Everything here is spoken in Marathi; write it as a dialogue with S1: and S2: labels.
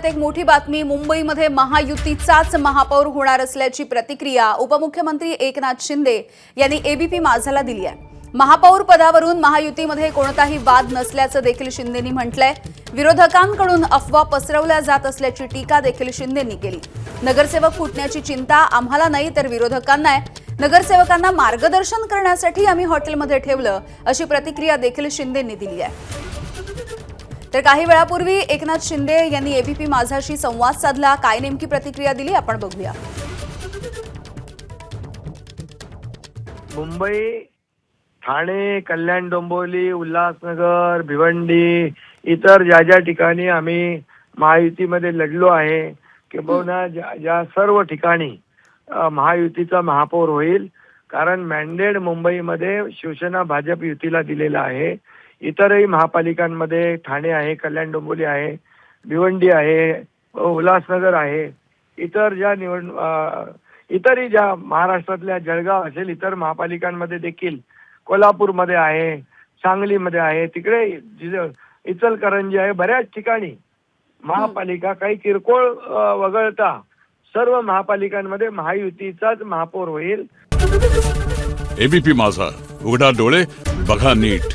S1: राज्यात एक मोठी बातमी, मुंबईमध्ये महायुतीचाच महापौर होणार असल्याची प्रतिक्रिया उपमुख्यमंत्री एकनाथ शिंदे यांनी एबीपी माझाला दिली आहे। महापौर पदावरून महायुतीमध्ये कोणताही वाद नसल्याचं देखील शिंदेंनी म्हटलंय। विरोधकांकडून अफवा पसरवल्या जात असल्याची टीका देखील शिंदेंनी केली। नगरसेवक फुटण्याची चिंता आम्हाला नाही तर विरोधकांना आहे। नगरसेवकांना मार्गदर्शन करण्यासाठी आम्ही हॉटेलमध्ये ठेवलं, अशी प्रतिक्रिया देखील शिंदेंनी दिली आहे। तर काही वेळापूर्वी एकनाथ शिंदे यांनी एबीपी माझाशी संवाद साधला। काय नेमकी प्रतिक्रिया दिली आपण बघूया।
S2: मुंबई, ठाणे, कल्याण, डोंबिवली, उल्हासनगर, भिवंडी इतर ज्या ठिकाणी आम्ही महायुतीमध्ये लढलो आहे किंवा ज्या सर्व ठिकाणी महायुतीचा महापौर होईल, कारण मॅन्डेट मुंबईमध्ये शिवसेना भाजप युतीला दिलेला आहे। इतरही महापालिकांमध्ये ठाणे आहे, कल्याण डोंबिवली आहे, भिवंडी आहे, उल्हासनगर आहे, इतरही ज्या महाराष्ट्रातल्या जळगाव असेल, इतर महापालिकांमध्ये देखील कोल्हापूरमध्ये आहे, सांगलीमध्ये आहे, तिकडे इचलकरंजी आहे, बऱ्याच ठिकाणी महापालिका काही किरकोळ वगळता सर्व महापालिकांमध्ये महायुतीचाच महापौर होईल।
S3: एबीपी माझा, उघडा डोळे बघा नीट।